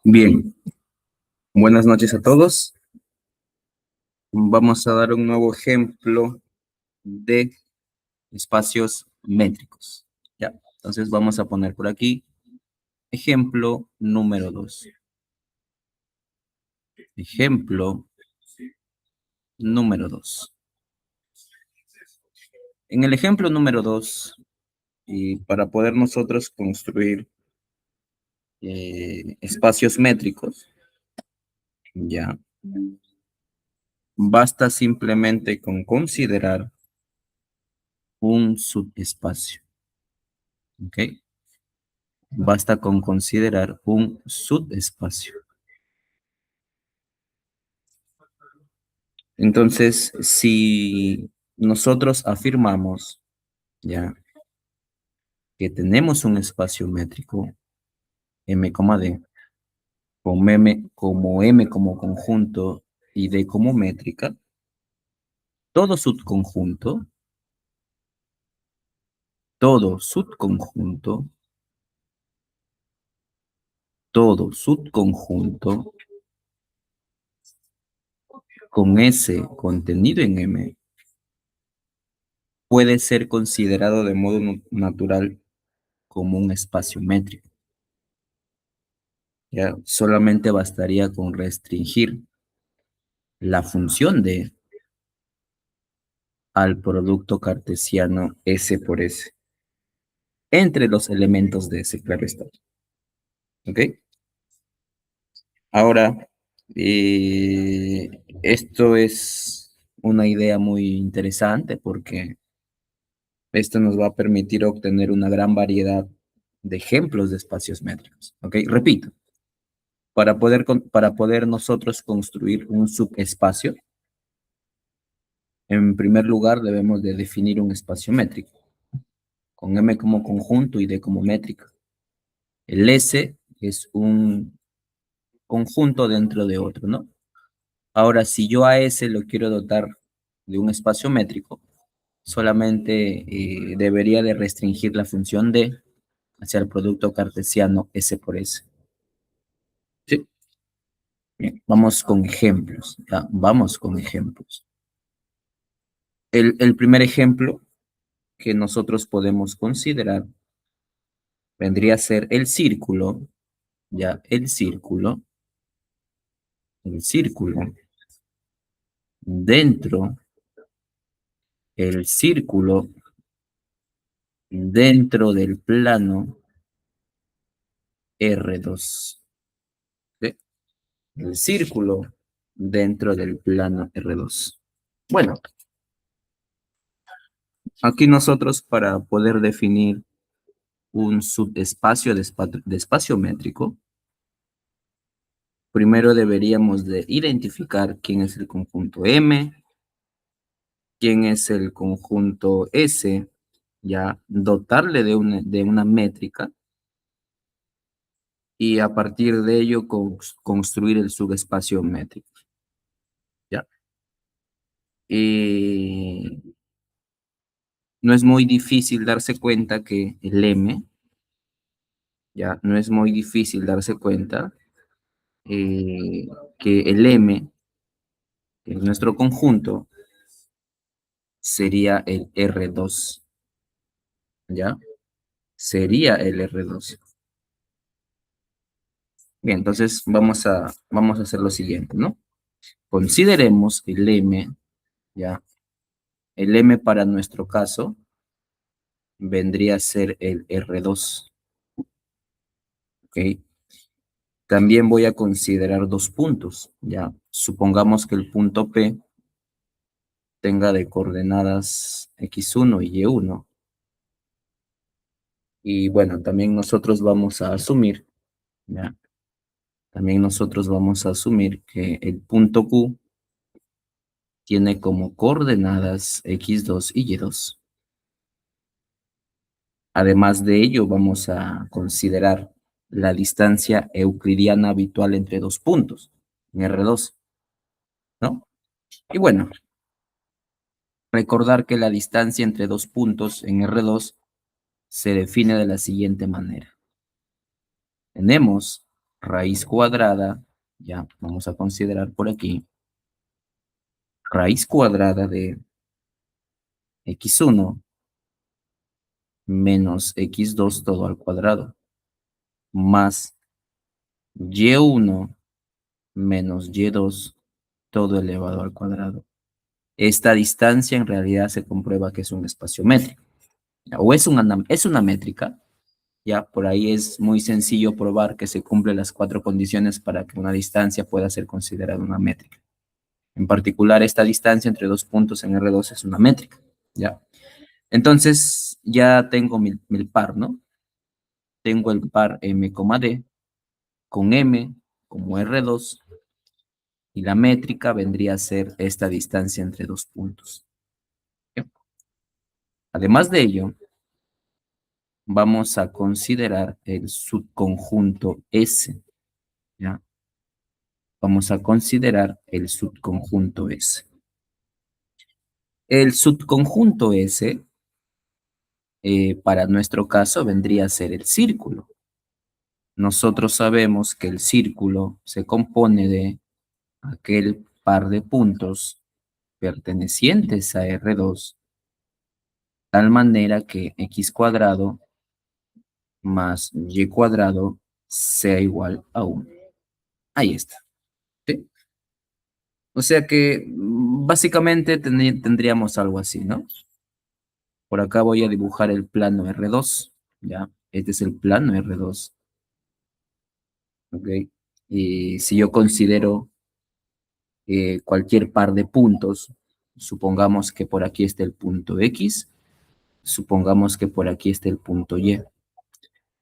Bien, buenas noches a todos. Vamos a dar un nuevo ejemplo de espacios métricos. Ya, entonces vamos a poner por aquí ejemplo número 2. Ejemplo número 2. En el ejemplo número 2, y para poder nosotros construir espacios métricos, ya, basta simplemente con considerar un subespacio. ¿Ok? Basta con considerar un subespacio. Entonces, si nosotros afirmamos ya que tenemos un espacio métrico M, D, como M como conjunto y D como métrica, todo subconjunto, todo subconjunto, todo subconjunto con S contenido en M puede ser considerado de modo natural como un espacio métrico. Ya solamente bastaría con restringir la función de al producto cartesiano S por S entre los elementos de S, claro está. ¿Ok? Ahora, esto es una idea muy interesante porque esto nos va a permitir obtener una gran variedad de ejemplos de espacios métricos. ¿Ok? Repito, para poder nosotros construir un subespacio, en primer lugar debemos de definir un espacio métrico, con M como conjunto y D como métrica. El S es un conjunto dentro de otro, ¿no? Ahora, si yo a S lo quiero dotar de un espacio métrico, solamente debería de restringir la función D hacia el producto cartesiano S por S. ¿Sí? Bien, vamos con ejemplos. Ya, vamos con ejemplos. El primer ejemplo que nosotros podemos considerar vendría a ser el círculo, ya, el círculo dentro, el círculo dentro del plano R2. ¿Sí? El círculo dentro del plano R2. Bueno, aquí nosotros para poder definir un subespacio de espacio métrico, primero deberíamos de identificar quién es el conjunto M, quién es el conjunto S, ya dotarle de una métrica y a partir de ello construir el subespacio métrico. ¿Ya? No es muy difícil darse cuenta que el M, ya, no es muy difícil darse cuenta que el M, que es nuestro conjunto, sería el R2, ¿ya? Sería el R2. Bien, entonces vamos a hacer lo siguiente, ¿no? Consideremos el M, ¿ya? El M para nuestro caso vendría a ser el R2, ¿ok? También voy a considerar dos puntos, ¿ya? Supongamos que el punto P tenga de coordenadas X1 y Y1. Y bueno, también nosotros vamos a asumir, ¿ya? También nosotros vamos a asumir que el punto Q tiene como coordenadas X2 y Y2. Además de ello, vamos a considerar la distancia euclidiana habitual entre dos puntos, en R2, ¿no? Y bueno, recordar que la distancia entre dos puntos en R2 se define de la siguiente manera. Tenemos raíz cuadrada, ya, vamos a considerar por aquí, raíz cuadrada de x1 menos x2 todo al cuadrado, más y1 menos y2 todo elevado al cuadrado. Esta distancia en realidad se comprueba que es un espacio métrico, o es una métrica, ya por ahí es muy sencillo probar que se cumplen las 4 condiciones para que una distancia pueda ser considerada una métrica. En particular, esta distancia entre dos puntos en R2 es una métrica, ¿ya? Entonces, ya tengo mi par, ¿no? Tengo el par M, D, con M como R2, y la métrica vendría a ser esta distancia entre dos puntos. ¿Ya? Además de ello, vamos a considerar el subconjunto S, ¿ya? Vamos a considerar el subconjunto S. El subconjunto S, para nuestro caso, vendría a ser el círculo. Nosotros sabemos que el círculo se compone de aquel par de puntos pertenecientes a R2, tal manera que x cuadrado más y cuadrado sea igual a 1. Ahí está. ¿Sí? O sea que básicamente tendríamos algo así, ¿no? Por acá voy a dibujar el plano R2, ¿ya? Este es el plano R2, ¿ok? Y si yo considero cualquier par de puntos, supongamos que por aquí está el punto X, supongamos que por aquí está el punto Y.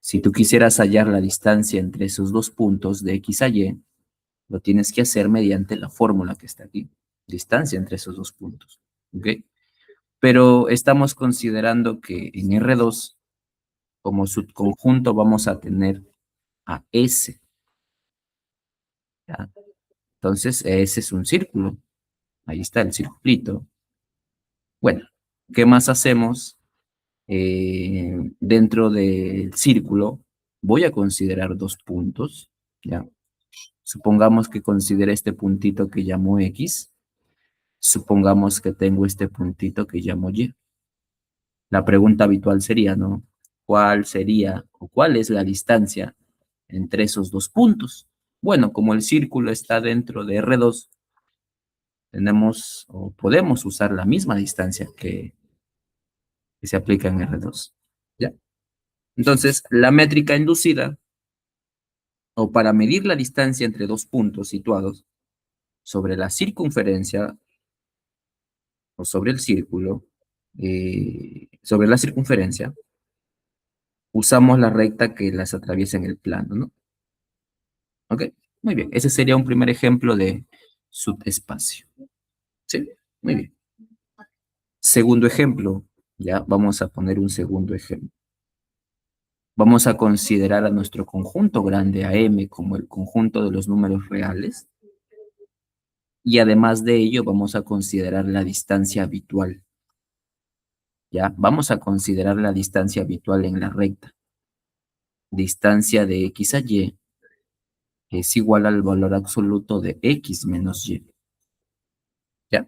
Si tú quisieras hallar la distancia entre esos dos puntos de X a Y, lo tienes que hacer mediante la fórmula que está aquí, distancia entre esos dos puntos, ¿ok? Pero estamos considerando que en R2, como subconjunto, vamos a tener a S, ¿ya? Entonces, S es un círculo. Ahí está el circulito. Bueno, ¿qué más hacemos? Dentro del círculo, voy a considerar dos puntos, ¿ya? Supongamos que considere este puntito que llamo X. Supongamos que tengo este puntito que llamo Y. La pregunta habitual sería, ¿no? ¿Cuál sería o cuál es la distancia entre esos dos puntos? Bueno, como el círculo está dentro de R2, tenemos o podemos usar la misma distancia que se aplica en R2. ¿Ya? Entonces, la métrica inducida, o para medir la distancia entre dos puntos situados sobre la circunferencia o sobre el círculo, sobre la circunferencia, usamos la recta que las atraviesa en el plano, ¿no? ¿Ok? Muy bien. Ese sería un primer ejemplo de subespacio. ¿Sí? Muy bien. Segundo ejemplo, ya vamos a poner un segundo ejemplo. Vamos a considerar a nuestro conjunto grande, a M, como el conjunto de los números reales. Y además de ello, vamos a considerar la distancia habitual. ¿Ya? Vamos a considerar la distancia habitual en la recta. Distancia de X a Y es igual al valor absoluto de X menos Y. ¿Ya?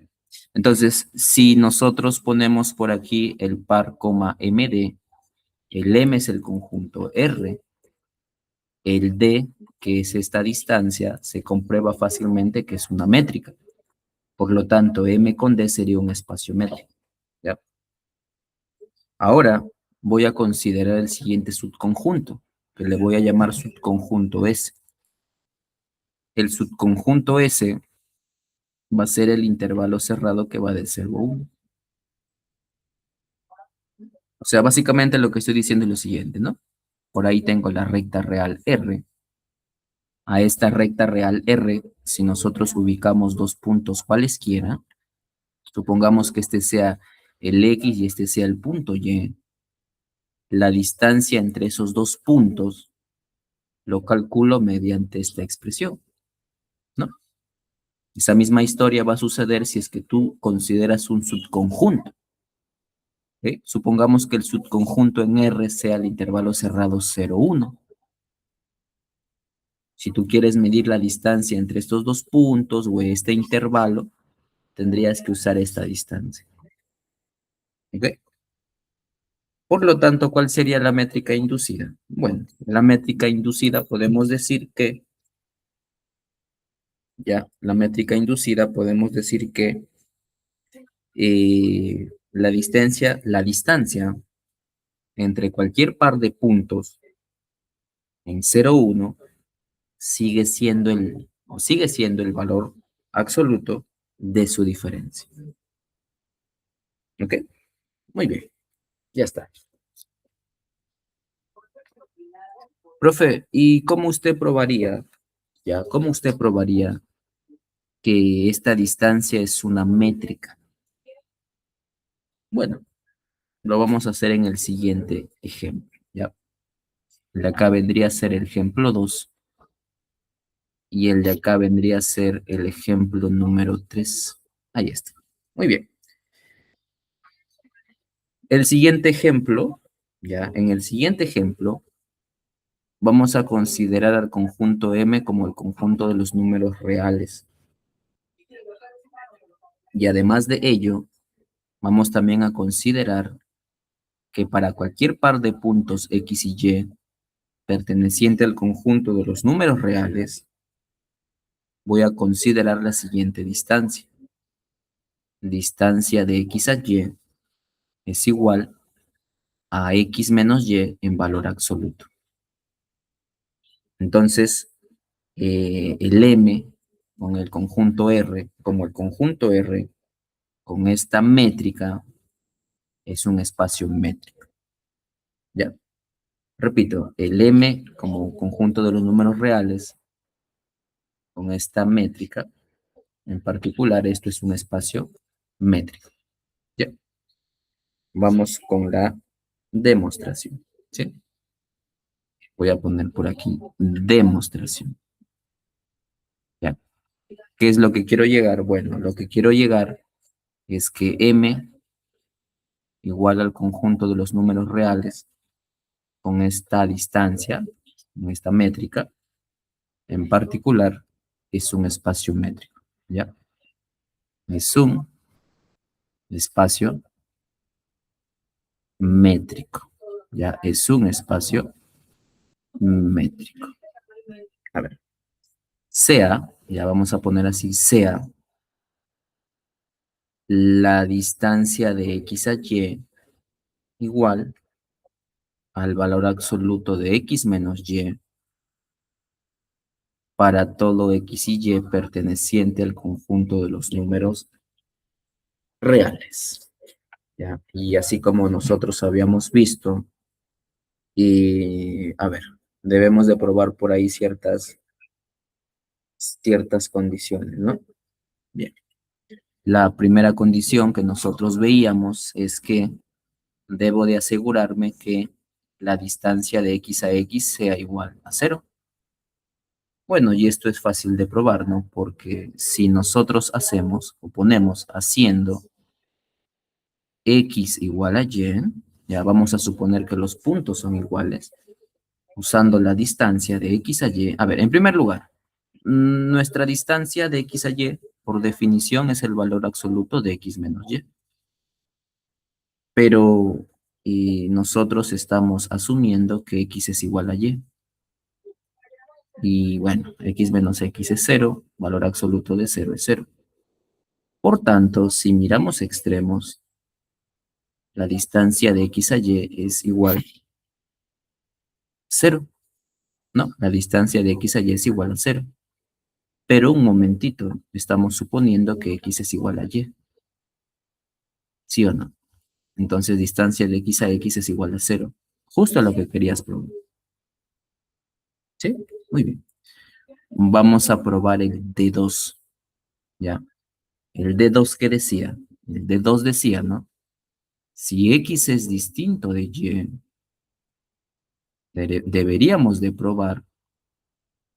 Entonces, si nosotros ponemos por aquí el par, MD, el M es el conjunto R, el D, que es esta distancia, se comprueba fácilmente que es una métrica. Por lo tanto, M con D sería un espacio métrico. ¿Ya? Ahora voy a considerar el siguiente subconjunto, que le voy a llamar subconjunto S. El subconjunto S va a ser el intervalo cerrado que va de 0 a 1. O sea, básicamente lo que estoy diciendo es lo siguiente, ¿no? Por ahí tengo la recta real R. A esta recta real R, si nosotros ubicamos dos puntos cualesquiera, supongamos que este sea el X y este sea el punto Y, la distancia entre esos dos puntos lo calculo mediante esta expresión, ¿no? Esa misma historia va a suceder si es que tú consideras un subconjunto. ¿Ok? Supongamos que el subconjunto en R sea el intervalo cerrado 0, 1. Si tú quieres medir la distancia entre estos dos puntos o este intervalo, tendrías que usar esta distancia. ¿Ok? Por lo tanto, ¿cuál sería la métrica inducida? Bueno, la métrica inducida podemos decir que, la métrica inducida podemos decir que la distancia entre cualquier par de puntos en 0, 1 sigue siendo el valor absoluto de su diferencia. ¿Ok? Muy bien, ya está. Profe, ¿y cómo usted probaría, cómo usted probaría que esta distancia es una métrica? Bueno, lo vamos a hacer en el siguiente ejemplo, ¿ya? El de acá vendría a ser el ejemplo 2 y el de acá vendría a ser el ejemplo número 3. Ahí está. Muy bien. El siguiente ejemplo, en el siguiente ejemplo, vamos a considerar al conjunto M como el conjunto de los números reales. Y además de ello, vamos también a considerar que para cualquier par de puntos X y Y perteneciente al conjunto de los números reales, voy a considerar la siguiente distancia. Distancia de X a Y es igual a X menos Y en valor absoluto. Entonces, el M con el conjunto R, como el conjunto R con esta métrica, es un espacio métrico. Ya, repito, el M como conjunto de los números reales con esta métrica, en particular, esto es un espacio métrico. Ya, vamos con la demostración. ¿Sí? Voy a poner por aquí demostración. ¿Ya? ¿Qué es lo que quiero llegar? Bueno, lo que quiero llegar es que M igual al conjunto de los números reales con esta distancia, con esta métrica, en particular, es un espacio métrico, ¿ya? Es un espacio métrico, ¿ya? Es un espacio métrico. A ver, sea, ya vamos a poner así, sea la distancia de X a Y igual al valor absoluto de X menos Y para todo X y Y perteneciente al conjunto de los números reales. ¿Ya? Y así como nosotros habíamos visto, y a ver, debemos de probar por ahí ciertas condiciones, ¿no? Bien. La primera condición que nosotros veíamos es que debo de asegurarme que la distancia de X a X sea igual a 0. Bueno, y esto es fácil de probar, ¿no? Porque si nosotros hacemos o ponemos haciendo X igual a Y, ya vamos a suponer que los puntos son iguales, usando la distancia de X a Y. A ver, en primer lugar, nuestra distancia de X a Y, por definición, es el valor absoluto de X menos Y. Pero nosotros estamos asumiendo que X es igual a Y. Y bueno, X menos X es 0, valor absoluto de 0 es 0. Por tanto, si miramos extremos, la distancia de X a Y es igual a 0. No, la distancia de X a Y es igual a 0. Pero un momentito, estamos suponiendo que X es igual a Y. ¿Sí o no? Entonces, distancia de X a X es igual a 0. Justo a lo que querías probar. ¿Sí? Muy bien. Vamos a probar el D2. ¿Ya? El D2, ¿qué decía? El D2 decía, ¿no? Si X es distinto de Y, deberíamos de probar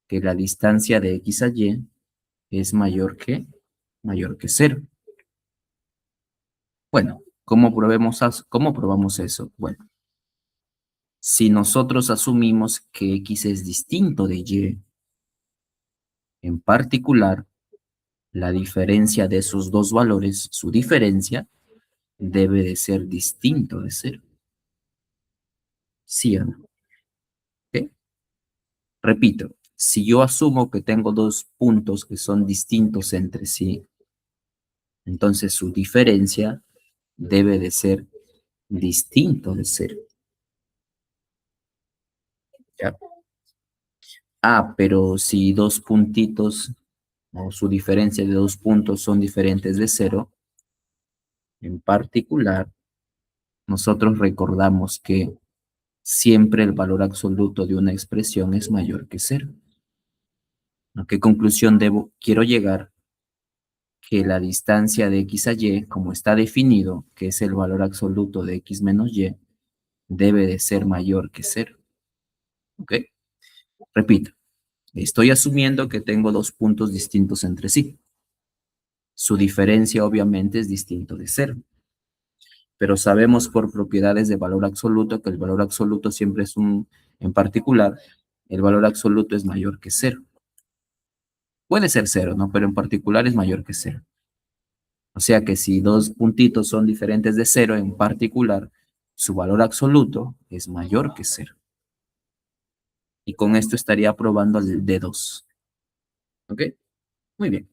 que la distancia de X a Y es mayor que 0. Bueno, ¿cómo probamos eso? Bueno, si nosotros asumimos que X es distinto de Y, En particular, la diferencia de esos dos valores, su diferencia, debe de ser distinto de cero. ¿Sí o no? ¿Ok? Repito, si yo asumo que tengo dos puntos que son distintos entre sí, entonces su diferencia debe de ser distinto de cero. ¿Ya? Ah, pero si dos puntitos o su diferencia de dos puntos son diferentes de cero, en particular, nosotros recordamos que siempre el valor absoluto de una expresión es mayor que cero. ¿A qué conclusión quiero llegar? Que la distancia de x a y, como está definido, que es el valor absoluto de x menos y, debe de ser mayor que cero. ¿Ok? Repito, estoy asumiendo que tengo dos puntos distintos entre sí. Su diferencia obviamente es distinto de cero. Pero sabemos por propiedades de valor absoluto que el valor absoluto siempre es en particular, el valor absoluto es mayor que cero. Puede ser cero, ¿no? Pero en particular es mayor que cero. O sea que si dos puntitos son diferentes de cero, en particular, su valor absoluto es mayor que cero. Y con esto estaría probando el D2. ¿Ok? Muy bien.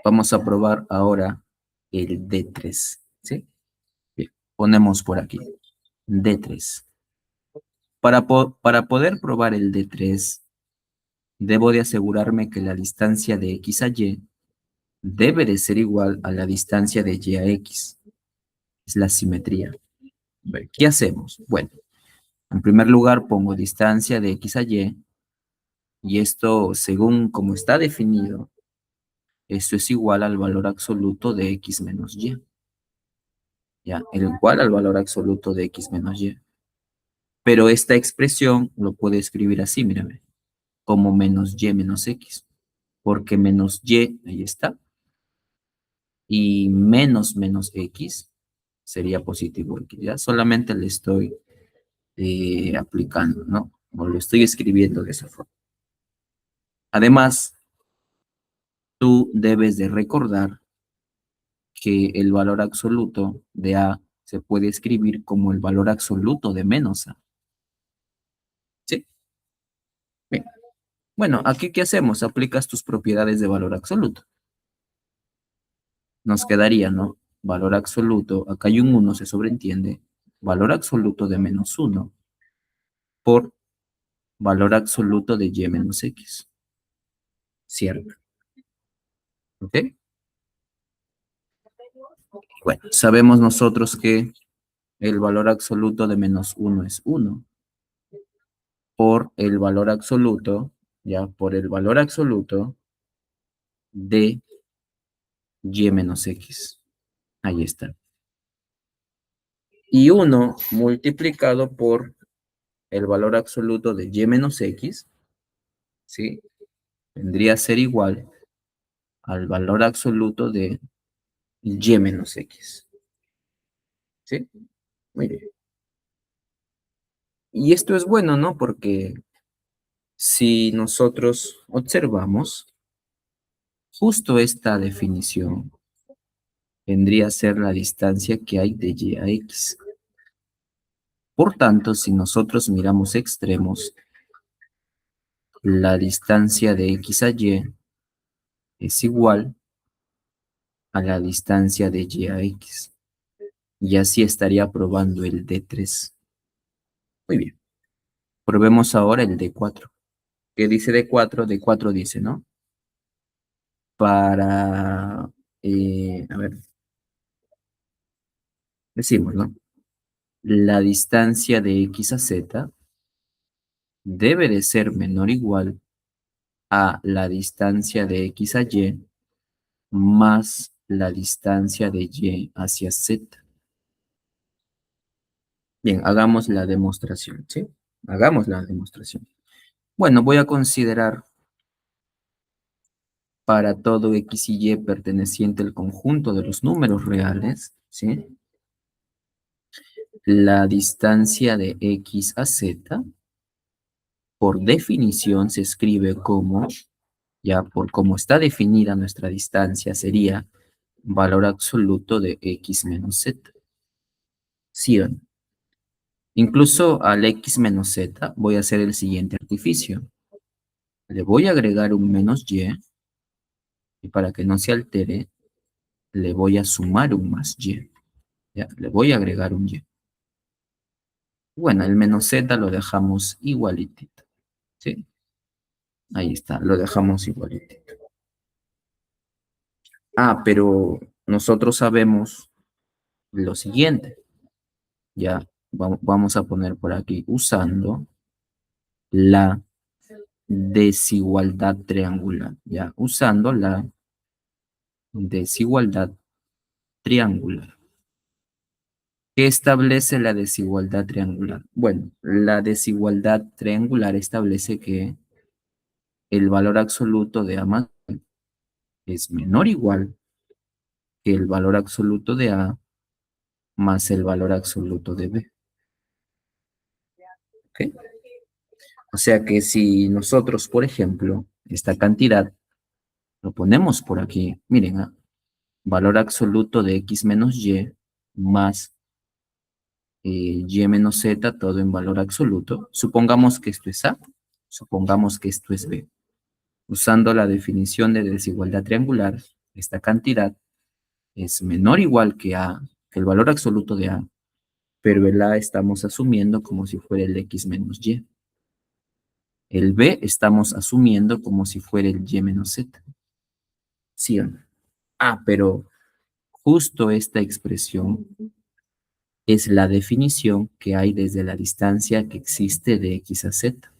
Vamos a probar ahora el D3. ¿Sí? Bien. Ponemos por aquí. D3. Para poder probar el D3, debo de asegurarme que la distancia de x a y debe de ser igual a la distancia de y a x. Es la simetría. A ver, ¿qué hacemos? Bueno, en primer lugar pongo distancia de x a y esto, según como está definido, esto es igual al valor absoluto de x menos y. Ya, el igual al valor absoluto de x menos y. Pero esta expresión lo puedo escribir así, mírame, como menos y menos x. Porque menos y, ahí está, y menos menos x sería positivo x. Ya solamente le estoy aplicando, ¿no? O lo estoy escribiendo de esa forma. Además, tú debes de recordar que el valor absoluto de A se puede escribir como el valor absoluto de menos A. ¿Sí? Bien. Bueno, aquí ¿qué hacemos? Aplicas tus propiedades de valor absoluto. Nos quedaría, ¿no? Valor absoluto, acá hay un 1, se sobreentiende. Valor absoluto de menos 1 por valor absoluto de y menos x. ¿Cierto? ¿Ok? Bueno, sabemos nosotros que el valor absoluto de menos 1 es 1 por el valor absoluto, ya, por el valor absoluto de y menos x. Ahí está. Y 1 multiplicado por el valor absoluto de y menos x, ¿sí? Vendría a ser igual al valor absoluto de y menos x. ¿Sí? Muy bien. Y esto es bueno, ¿no? Porque si nosotros observamos, justo esta definición vendría a ser la distancia que hay de y a x. Por tanto, si nosotros miramos extremos, la distancia de x a y es igual a la distancia de y a x. Y así estaría probando el D3. Muy bien. Probemos ahora el D4. ¿Qué dice D4? D4 dice, ¿no? Para, a ver, decimos, ¿no? La distancia de x a z debe de ser menor o igual a la distancia de x a y más la distancia de y hacia z. Bien, hagamos la demostración, ¿sí? Hagamos la demostración. Bueno, voy a considerar para todo x y y perteneciente al conjunto de los números reales, ¿sí? La distancia de x a z por definición se escribe como, ya por cómo está definida nuestra distancia, sería valor absoluto de x menos z. ¿Sí o no? Incluso al x menos z voy a hacer el siguiente artificio. Le voy a agregar un menos y, y para que no se altere, le voy a sumar un más y. Ya, le voy a agregar un y. Bueno, el menos z lo dejamos igualitito. ¿Sí? Ahí está, lo dejamos igualitito. Ah, pero nosotros sabemos lo siguiente. Ya, vamos a poner por aquí, usando la desigualdad triangular. Ya, usando la desigualdad triangular. ¿Qué establece la desigualdad triangular? Bueno, la desigualdad triangular establece que el valor absoluto de A más B es menor o igual que el valor absoluto de A más el valor absoluto de B. ¿Ok? O sea que si nosotros, por ejemplo, esta cantidad lo ponemos por aquí, miren, valor absoluto de x menos y más y menos z, todo en valor absoluto. Supongamos que esto es A, supongamos que esto es B. Usando la definición de desigualdad triangular, esta cantidad es menor o igual que A, que el valor absoluto de A, pero el A estamos asumiendo como si fuera el x menos y. El B estamos asumiendo como si fuera el y menos z. ¿Sí o no? Ah, pero justo esta expresión es la definición que hay desde la distancia que existe de x a z.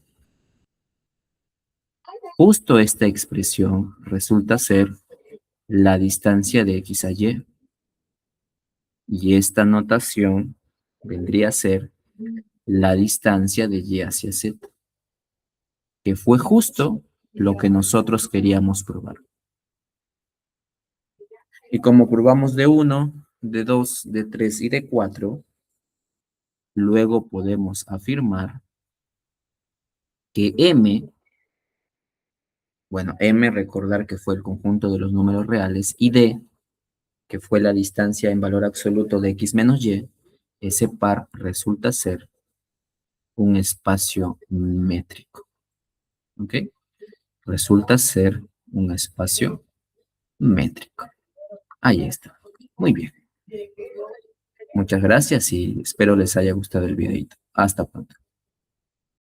Justo esta expresión resulta ser la distancia de x a y. Y esta notación vendría a ser la distancia de y hacia z, que fue justo lo que nosotros queríamos probar. Y como probamos de 1, de 2, de 3 y de 4, luego podemos afirmar que m, bueno, m recordar que fue el conjunto de los números reales, y d, que fue la distancia en valor absoluto de x menos y, ese par resulta ser un espacio métrico. ¿Ok? Resulta ser un espacio métrico. Ahí está. Muy bien. Muchas gracias y espero les haya gustado el videito. Hasta pronto.